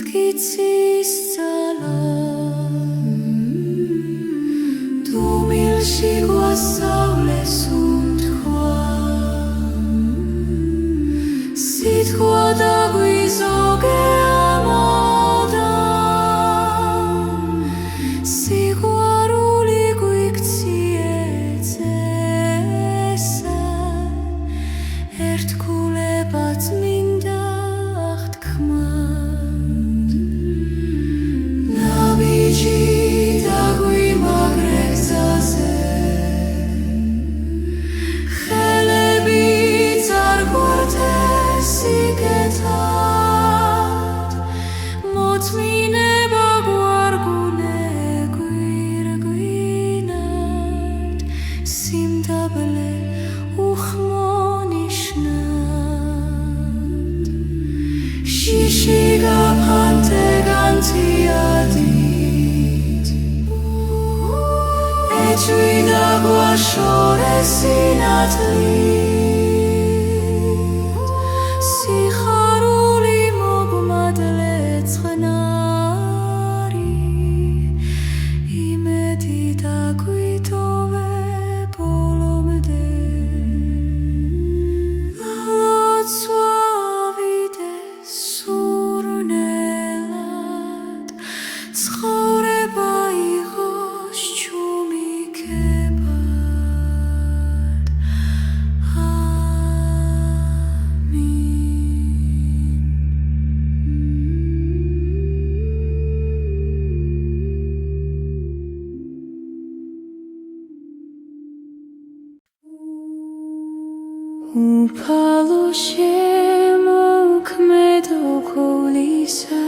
მტკიცის ძალა თუ მილში გვასწავლეს უთქვა სიტყვა დაგვიზოგე ამოდა სიყვარული გვიქციეცესა ერთგულებაც მინდა აღთქმად ნაბიჯი დაგვიმაგრე გზაზე ხელებიც არ გვარდეს სიკეთად მოწმინება გვარგუნე გვირგვინად სიმდაბლე უხმონიშნად შიში გაფანტე განთიადით ეჭვიდა გვაშორე სინათლით სიხარული მოგმადლე ცხნარი იმედი დაგვიტოვე ბოლომდე ლოცვა ავიდეს სურნელად ცხოვრება იყოს ჩუმიქებად უფალო შემოქმედო გულისა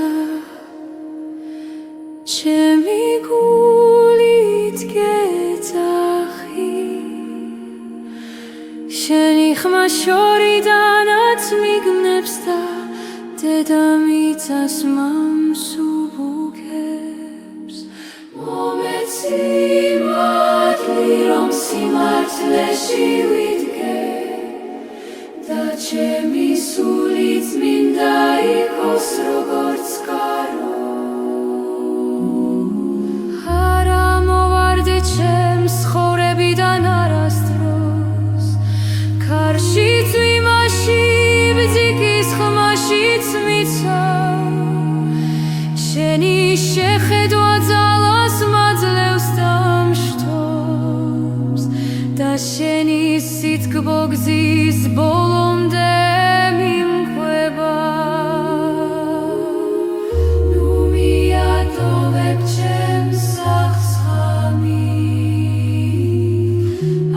ჩემი გულით გეძახი შენი ხმა შორიდანაც მიგნებს და დედამიწას მომსუბუქებს მომეცი მადლი რომ სიმართლეში ვიდგე და ჩემი სულიც მინდა იყოს როგორც კარო არა მოვარდე ჩემს ცხოვრებიდან არასდროს ქარშიც ვიმაში ბძიკის ხმაშიც მიცავ შენი შეხედვა ძალას მაძლევს და მშთობს და შენი სითქბო გზის ბოლომდე მიმკვება ნუ მიატოვებ ჩემს სახს ხამი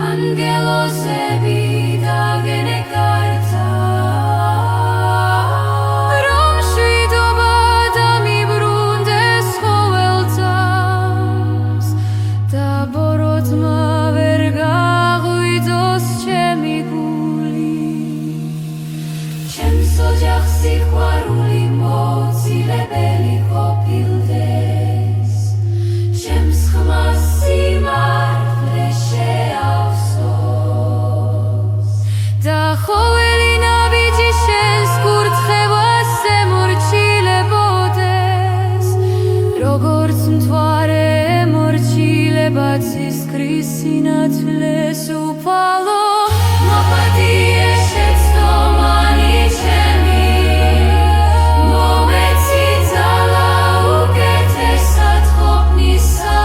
ანგელოზები დაგენე კართა რომ შვიდობა დამიბრუნდეს ყოველწამს და ბოროტმა ვერ გაღვიძოს ჩემი გული ჩემს ოჯახს სიყვარული მოცილებელი ყოფილდეს ჩემს ხმას სიმართლე შეავსოს და ყოველი ნაბიჯი შენს კურთხევას ემორჩილებოდეს როგორც მთვარე ემორჩილება ცისკრის სინათლეს უფალო მოპატიე შეცდომანი ჩემი მომეცი ძალა უკეთესად ყოფნისა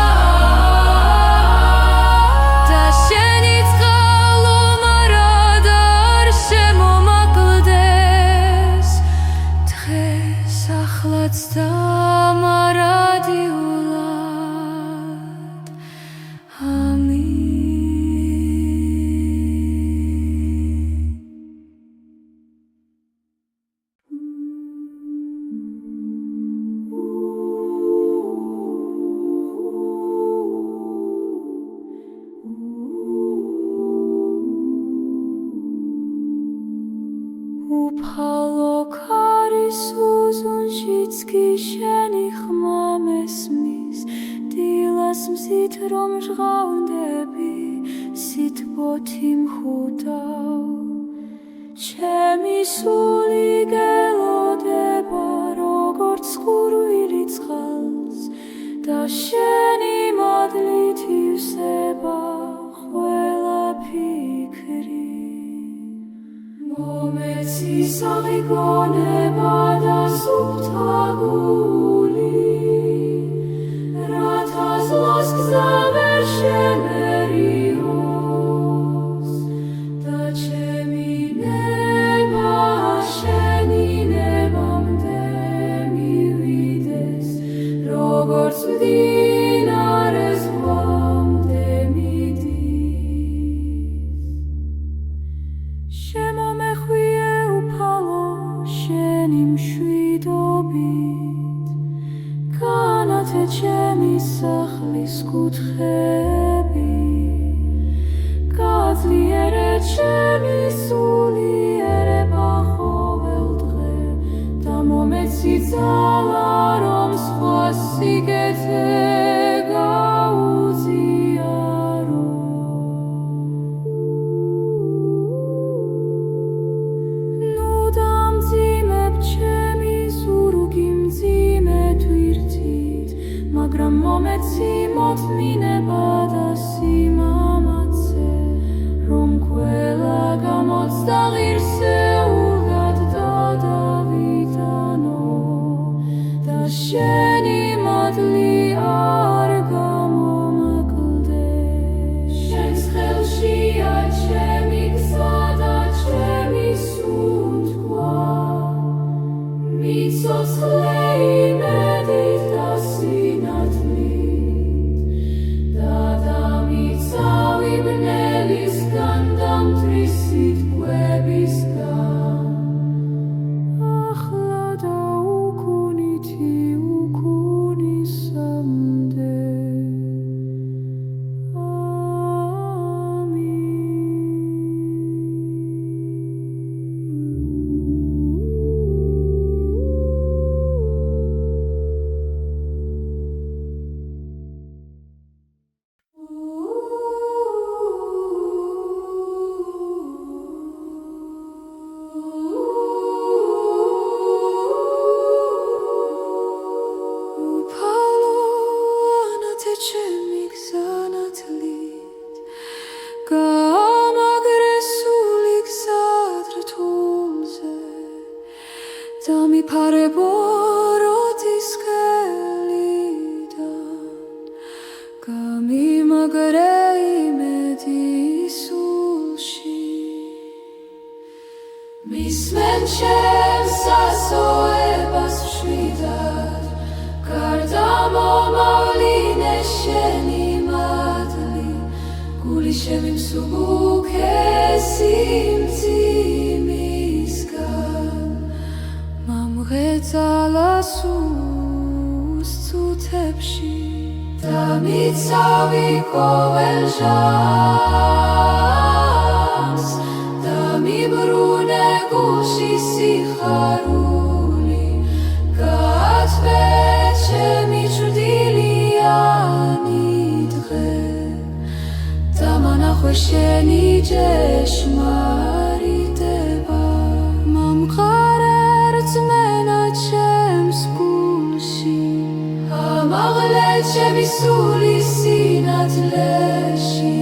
და შენი წყალო მარად არ შემომაკლდეს დღეს ახლაც და მარადიულად ამინ უფალო ქარის უზუნშიც კი შენი ხმა მესმის დილას მზით რომ ჟღავდები სითბოთი მხუდავ ჩემი სული გელოდება როგორც ყურძნის შენი მადლით ივსება ყველა ფიქრი მომეცი საღიგონება და სუფთა გული რათა ზლოს გზა ვერ შემერიოს და ჩემი ნება შენი ნებამდე მივიდეს როგორც მდინარეს ზღვამდე მიდის შემომეხვიე უფალო შენი მშვიდობით განათე ჩემი სახლის კუთხეები გაძლიერე ჩემი სულიერება ყოველ დღე და მომეცი ძალა რომ სხვა სიკეთე გაუზიარო ნუ დამძიმებ ჩემი ზურგი მძიმე თვირთით მაგრამ მომეცი მოთმინება და სიმამაცე რომ ყველა გამოცდა ღირსეულად დადავიტანო და შენი მადლი არ გამომაკლდეს შენს ხელშია ჩემი გზა და ჩემი სუნთქვა მიცოცხლე იმედით და სინათლით და დამიცავი ბნელისგან და მტვრისით კვებისგან ახლა და უკუნითი უკუნისამდე ჩემი გზანათლით გამაგრესული გზად რთულზე დამიფარებო როდის ხელიდან გამიმაგრე იმედი სულში მისმენ ჩემს სასოებას მშვიდად გარდა მომავლინე შენი მადლი გული შემიმსუბუქესი მძიმისგან მამღეწალა სუსწუთებში დამიცავი ყოველ ჟამს დამიბრუნე გულში სიხარული გაათვე ჩემი ჭრდილიანი დღე დამანახვე შენი ჭეშმარიტება მომყარე რწმენა ჩემს გულში ამაღლე ჩემი სული სინათლეში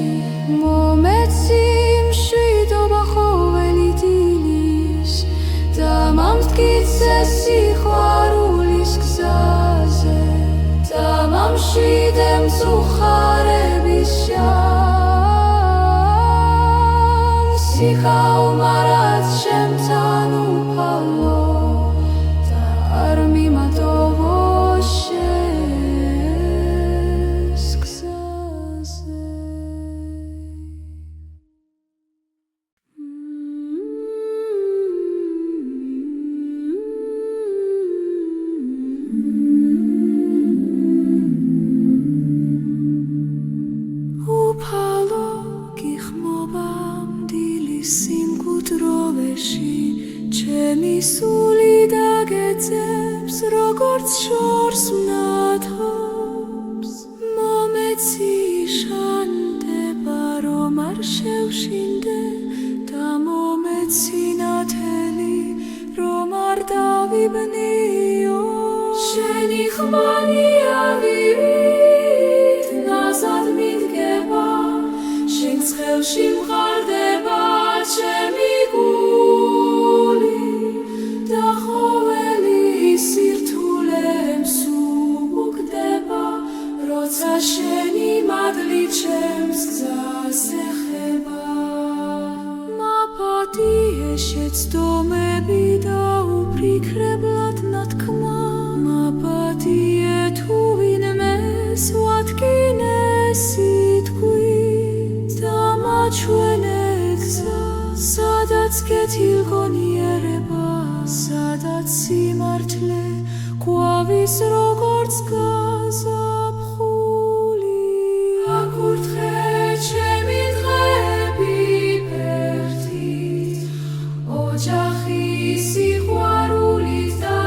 მომეცი მშვიდობა ყოველი დილის და მომტკიცე სიყვარულის გზაზე და მომშვიდე მწუხარების ჟამს სიხაუმარად ჩემთან უფალო და არ მიმატოვო შენს გზაზე უფალო გიხმობა მდილის სიმკვდროვეში ჩემი სული დაგეძებს როგორც შორს მნათობს მომეცი შანდება რომ არ შევშინდე და მომეცი ნათელი რომ არ დავიბნიო შენი ხმალია ვირი ხელში მყარდება ჩემი გული და ყოველი სირთულე მსუბუქდება როცა შენი მადლით ჩემს გზას ეხება მაპატიე შეცდომები და უფრიქრებლად ნათქმა მაპატიე თუ ვინმეს ვადგინეს სიტყვით და მაჩვენე გზა სადაც კეთილგონიერება სადაც სიმართლე ყვავის როგორც გაზაფხული აკურთხე ჩემი დღეები ფერთით ოჯახი სიყვარულით და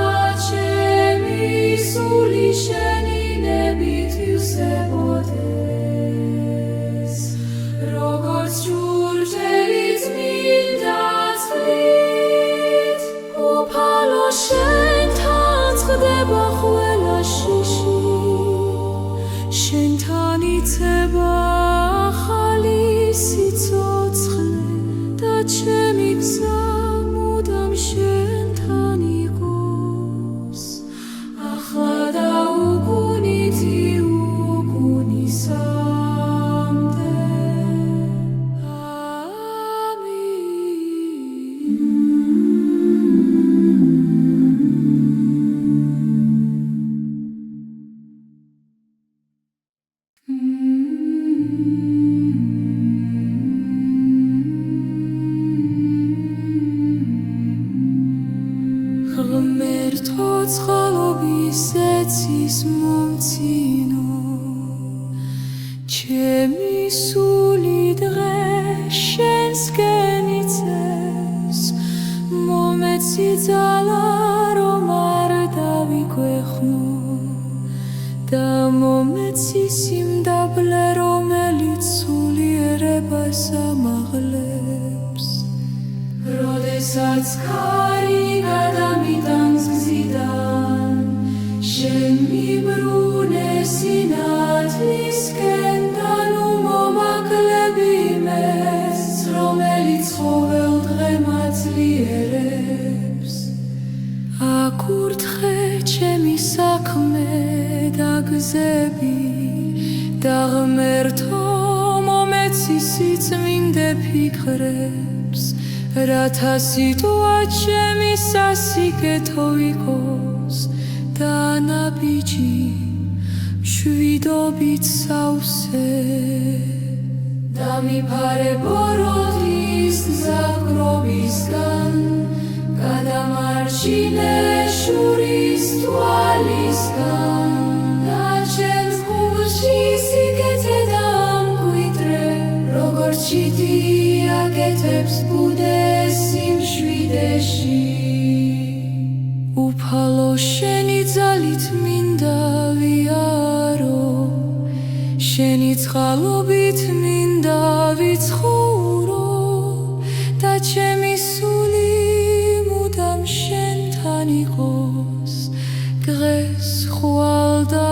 ჩემი სული შენი ნებით ივსებოდეს როგორც ჭურჭელი წმინდა წყლით უფალო შენთან წყდება ყველა შიში შენთან იცება ახალი სიცოცხლე და ჩემი გზა მუდამ შენთან იყოს ახლა და უკუნითი უკუნისამდე ღმერთო წყალობის ზეცის მომწინო ჩემი სული დღეს შენსკენ იცეს მომეცი ძალა რომ არ დავიგვეხნო და მომეცი სიმდაბლე რომელიც სულიერებას ამაღლებს როდესაც ქარი გადამიტანს გზიდან შენ მიბრუნე სინათლისკენ და ნუ მომაკლები მეს რომელიც ყოველ დღე მაძლიერებს აკურთხე ჩემი საქმე და გზები და ღმერთო მომეცი სიწმინდე ფიქრებს რათა სიტყვა ჩემი სასიკეთო იყოს და ნაბიჯი მშვიდობით სავსე და მიფარებო როდის გზა გრობისგან გადამარჩინე შურის თვალისგან და ჩემს გულში სიკეთე დამკვიდრე როგორც ჩიტი აკეთებს ბუდეს სიმშვიდეში უფალო შენი ძალით მინდა ვიარო შენი წყალობით მინდა ვიცხოვრო და ჩემი სული მუდამ შენთან იყოს დღეს ხვალ და